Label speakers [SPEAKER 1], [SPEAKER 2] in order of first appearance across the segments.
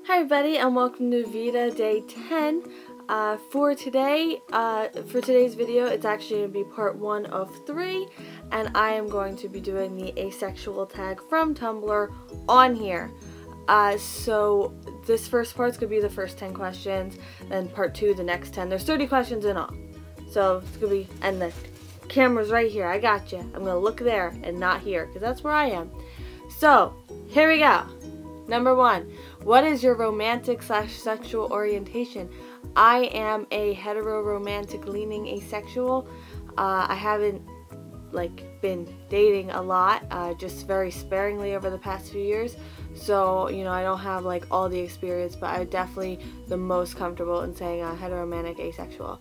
[SPEAKER 1] Hi everybody, and welcome to Veda Day 10. For today's video, it's actually going to be part 1 of 3, and I am going to be doing the asexual tag from Tumblr on here. So this first part's going to be the first 10 questions, then part 2, the next 10. There's 30 questions in all. So it's going to be, and the camera's right here, I got you. I'm going to look there and not here, because that's where I am. So, here we go. Number 1, what is your romantic/sexual orientation? I am a hetero-romantic leaning asexual. I haven't been dating a lot, just very sparingly over the past few years. So, I don't have all the experience, but I'm definitely the most comfortable in saying heteroromantic asexual.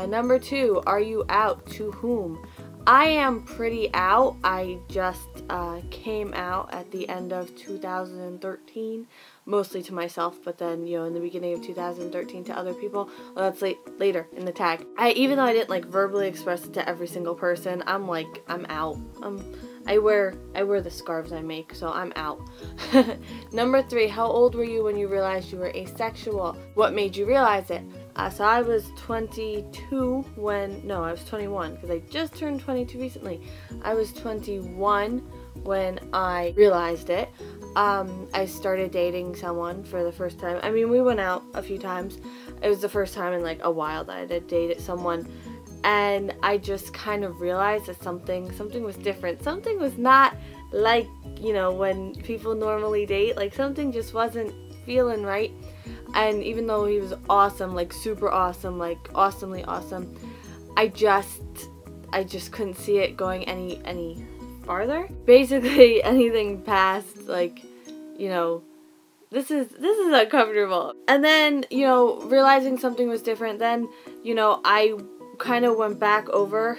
[SPEAKER 1] Number 2, are you out? To whom? I am pretty out. I just came out at the end of 2013, mostly to myself, but then, in the beginning of 2013 to other people. Well, that's later in the tag. Even though I didn't verbally express it to every single person, I'm out. I wear the scarves I make, so I'm out. Number 3, how old were you when you realized you were asexual? What made you realize it? So I was 22 no, I was 21, because I just turned 22 recently. I was 21 when I realized it. I started dating someone for the first time. I mean, we went out a few times. It was the first time in a while that I had dated someone, and I just kind of realized that something was different. Something was not when people normally date. Something just wasn't feeling right. And even though he was awesome, super awesome, awesomely awesome, I just couldn't see it going any farther. Basically, anything past, this is uncomfortable. And then, realizing something was different, then, I kind of went back over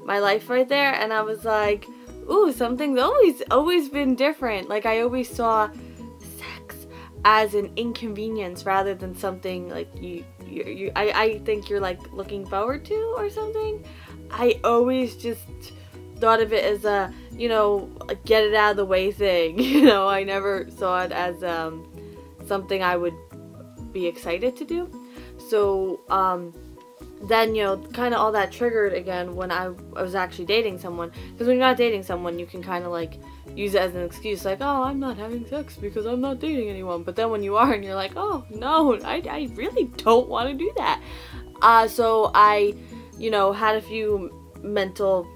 [SPEAKER 1] my life right there, and I was like, ooh, something's always been different. I always saw as an inconvenience rather than something I think you're looking forward to or something. I always just thought of it as a a get it out of the way thing. I never saw it as something I would be excited to do. So then kind of all that triggered again when I was actually dating someone, because when you're not dating someone you can kind of use it as an excuse, oh, I'm not having sex because I'm not dating anyone. But then when you are and you're like, oh no, I really don't want to do that. So I had a few mental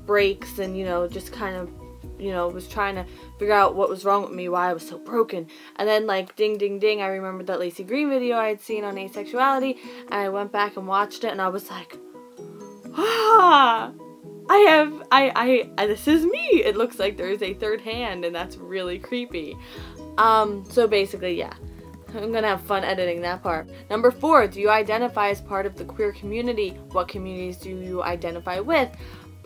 [SPEAKER 1] breaks and just kind of was trying to figure out what was wrong with me, why I was so broken. And then ding ding ding, I remembered that Lacey Green video I had seen on asexuality, and I went back and watched it, and I was like, ah, this is me. It looks like there's a third hand, and that's really creepy. So basically, yeah, I'm gonna have fun editing that part. Number 4, do you identify as part of the queer community? What communities do you identify with?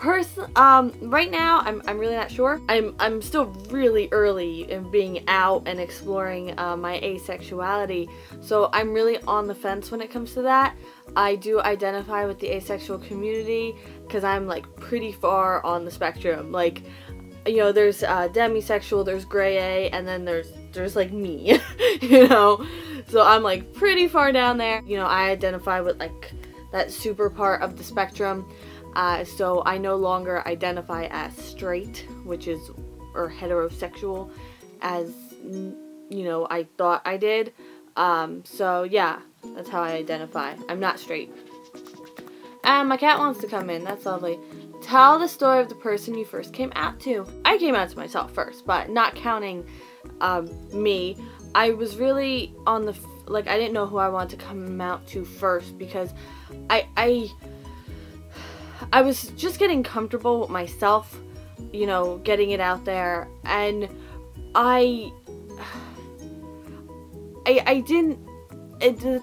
[SPEAKER 1] Right now, I'm really not sure. I'm still really early in being out and exploring my asexuality, so I'm really on the fence when it comes to that. I do identify with the asexual community because I'm pretty far on the spectrum. There's demisexual, there's gray A, and then there's me. So I'm pretty far down there. I identify with that super part of the spectrum. So I no longer identify as straight, or heterosexual, as, I thought I did. So yeah, that's how I identify. I'm not straight. And my cat wants to come in. That's lovely. Tell the story of the person you first came out to. I came out to myself first, but not counting me. I was really on the, I didn't know who I wanted to come out to first, because I was just getting comfortable with myself, getting it out there, and the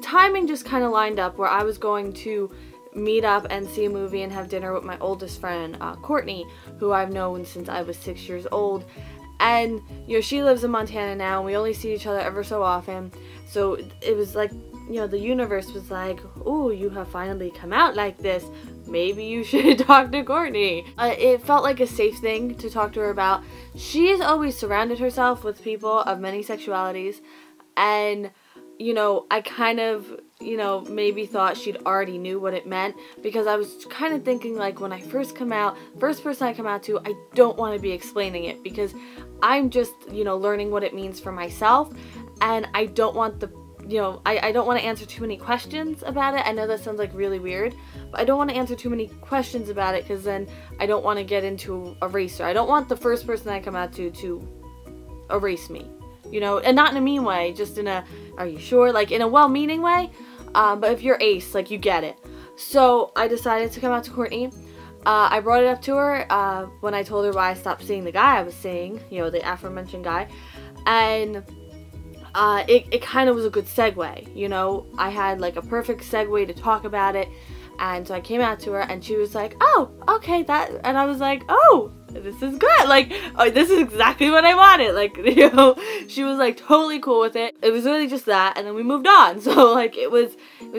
[SPEAKER 1] timing just kind of lined up where I was going to meet up and see a movie and have dinner with my oldest friend, Courtney, who I've known since I was 6 years old. And, she lives in Montana now, and we only see each other ever so often. So it was the universe was like, ooh, you have finally come out like this. Maybe you should talk to Courtney. It felt like a safe thing to talk to her about. She has always surrounded herself with people of many sexualities. and you know, I kind of, you know, maybe thought she'd already knew what it meant, because I was kind of thinking, like, when I first come out, first person I come out to, I don't want to be explaining it, because I'm just, you know, learning what it means for myself, and I don't want the, you know, I don't want to answer too many questions about it. I know that sounds like really weird, but I don't want to answer too many questions about it, because then I don't want to get into a race, or I don't want the first person I come out to erase me. You know, and not in a mean way, just in a, are you sure? Like, in a well-meaning way, but if you're ace, like, you get it. So, I decided to come out to Courtney. I brought it up to her, when I told her why I stopped seeing the guy I was seeing, you know, the aforementioned guy, and, it kind of was a good segue, you know. I had, like, a perfect segue to talk about it, and so I came out to her, and she was like, oh, okay, and I was like, oh, this is good, like, oh, this is exactly what I wanted, like, you know, she was, like, totally cool with it. It was really just that, and then we moved on, so, like, it was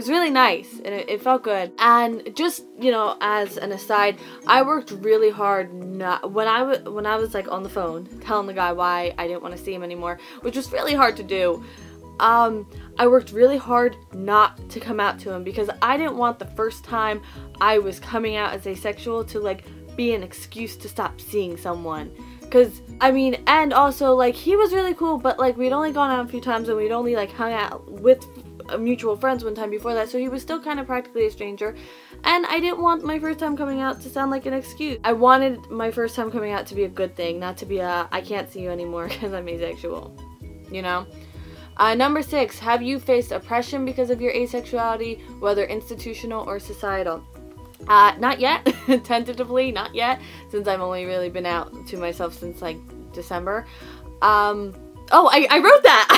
[SPEAKER 1] really nice, and it felt good. And just, you know, as an aside, I worked really hard when I was, like, on the phone, telling the guy why I didn't want to see him anymore, which was really hard to do. I worked really hard not to come out to him, because I didn't want the first time I was coming out as asexual to, like, be an excuse to stop seeing someone. Because, I mean, and also, like, he was really cool, but, like, we'd only gone out a few times, and we'd only, like, hung out with mutual friends one time before that, so he was still kind of practically a stranger, and I didn't want my first time coming out to sound like an excuse. I wanted my first time coming out to be a good thing, not to be a, I can't see you anymore because I'm asexual, you know? Number 6, have you faced oppression because of your asexuality, whether institutional or societal? Not yet. Tentatively, not yet, since I've only really been out to myself since, like, December. Oh, I wrote that!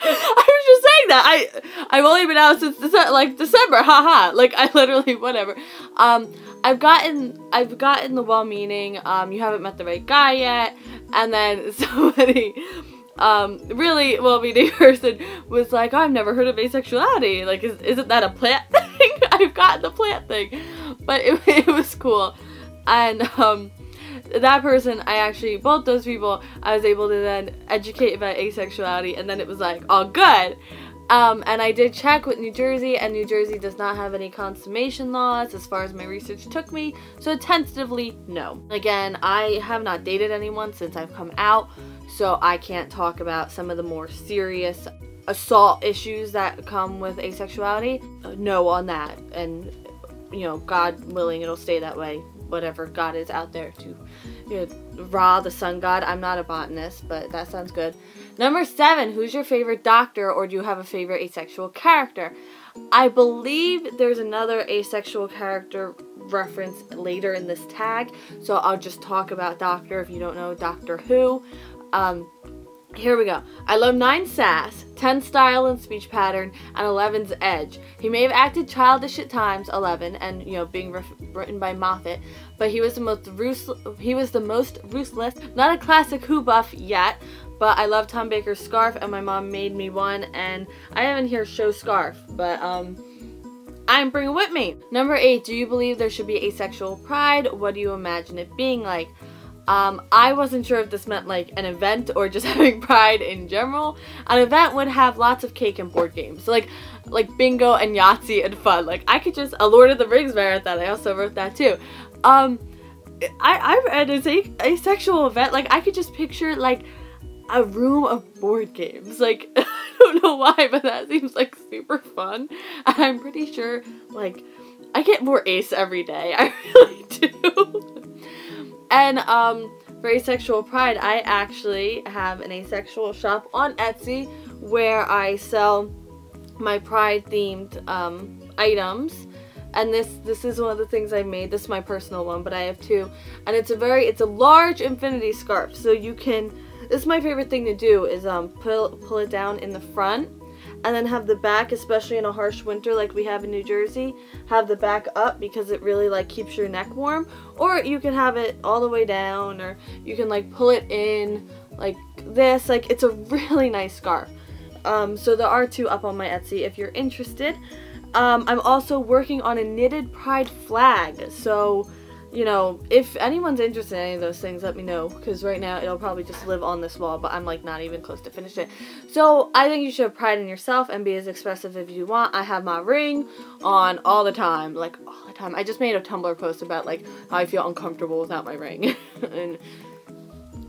[SPEAKER 1] I was just saying that! I've only been out since, December, haha! Like, I literally, whatever. I've gotten the well-meaning, you haven't met the right guy yet, and then somebody really well-meaning person was like, oh, I've never heard of asexuality, like, isn't that a plant thing? I've gotten the plant thing, but it was cool. And that person, both those people, I was able to then educate about asexuality, and then it was like, all good. And I did check with New Jersey, and New Jersey does not have any consummation laws as far as my research took me, so tentatively, no. Again, I have not dated anyone since I've come out, so I can't talk about some of the more serious assault issues that come with asexuality. No on that, and, you know, God willing, it'll stay that way. Whatever God is out there to, you know, Ra, the sun god. I'm not a botanist, but that sounds good. Number 7, who's your favorite doctor, or do you have a favorite asexual character? I believe there's another asexual character reference later in this tag, so I'll just talk about Doctor if you don't know Doctor Who. Here we go. I love 9's sass, 10's style and speech pattern, and 11's edge. He may have acted childish at times, 11, and, you know, being written by Moffat, but he was the most ruthless. Not a classic Who buff yet, but I love Tom Baker's scarf, and my mom made me one, and I haven't here show scarf, but I'm bringing it with me. Number 8, do you believe there should be asexual pride? What do you imagine it being like? I wasn't sure if this meant, like, an event or just having pride in general. An event would have lots of cake and board games, like bingo and Yahtzee and fun. Like, I could just, a Lord of the Rings marathon, I also wrote that too. I'm at an asexual event, like, I could just picture, like, a room of board games. Like, I don't know why, but that seems, like, super fun. And I'm pretty sure, like, I get more ace every day. I really do. And, for asexual pride, I actually have an asexual shop on Etsy where I sell my pride-themed, items. And this is one of the things I made. This is my personal one, but I have 2. And it's a large infinity scarf. So you can, this is my favorite thing to do, is, pull it down in the front. And then have the back, especially in a harsh winter like we have in New Jersey, have the back up because it really, like, keeps your neck warm. Or you can have it all the way down, or you can, like, pull it in like this. Like, it's a really nice scarf. So there are 2 up on my Etsy if you're interested. I'm also working on a knitted pride flag. So you know, if anyone's interested in any of those things, let me know, because right now it'll probably just live on this wall, but I'm like not even close to finish it. So I think you should have pride in yourself and be as expressive as you want. I have my ring on all the time, like all the time. I just made a Tumblr post about like how I feel uncomfortable without my ring. And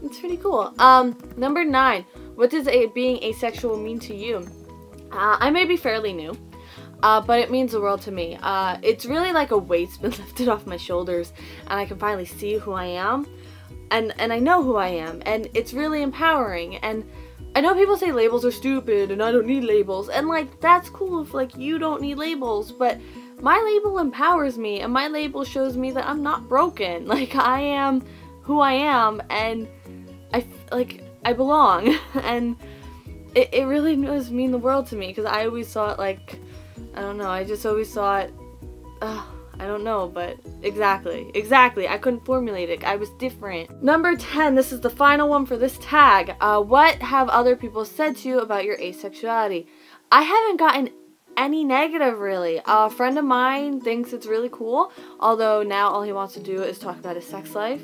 [SPEAKER 1] it's pretty cool. Number 9, what does being asexual mean to you? I may be fairly new. But it means the world to me. It's really like a weight's been lifted off my shoulders, and I can finally see who I am, and I know who I am, and it's really empowering. And I know people say labels are stupid, and I don't need labels, and like, that's cool if like you don't need labels, but my label empowers me, and my label shows me that I'm not broken. Like, I am who I am, and I belong, and it really does mean the world to me, because I always thought like, I don't know, I just always thought, I don't know, but exactly, I couldn't formulate it, I was different. Number 10, this is the final one for this tag. What have other people said to you about your asexuality? I haven't gotten any negative, really. A friend of mine thinks it's really cool, although now all he wants to do is talk about his sex life.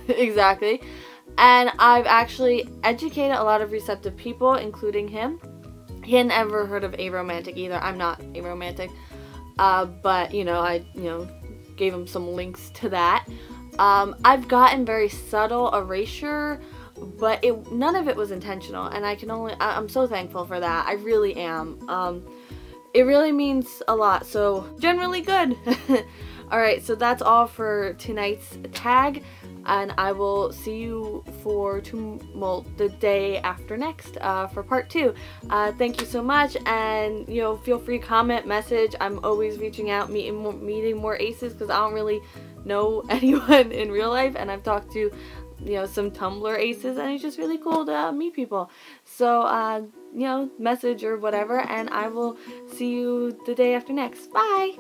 [SPEAKER 1] Exactly. And I've actually educated a lot of receptive people, including him. He hadn't ever heard of aromantic either. I'm not aromantic. But, you know, I gave him some links to that. I've gotten very subtle erasure, but none of it was intentional. And I'm so thankful for that. I really am. It really means a lot. So, generally good. Alright, so that's all for tonight's tag. And I will see you for the day after next for part 2. Thank you so much, and you know, feel free to comment, message. I'm always reaching out, meeting more aces, because I don't really know anyone in real life, and I've talked to, you know, some Tumblr aces, and it's just really cool to meet people. So you know, message or whatever, and I will see you the day after next. Bye.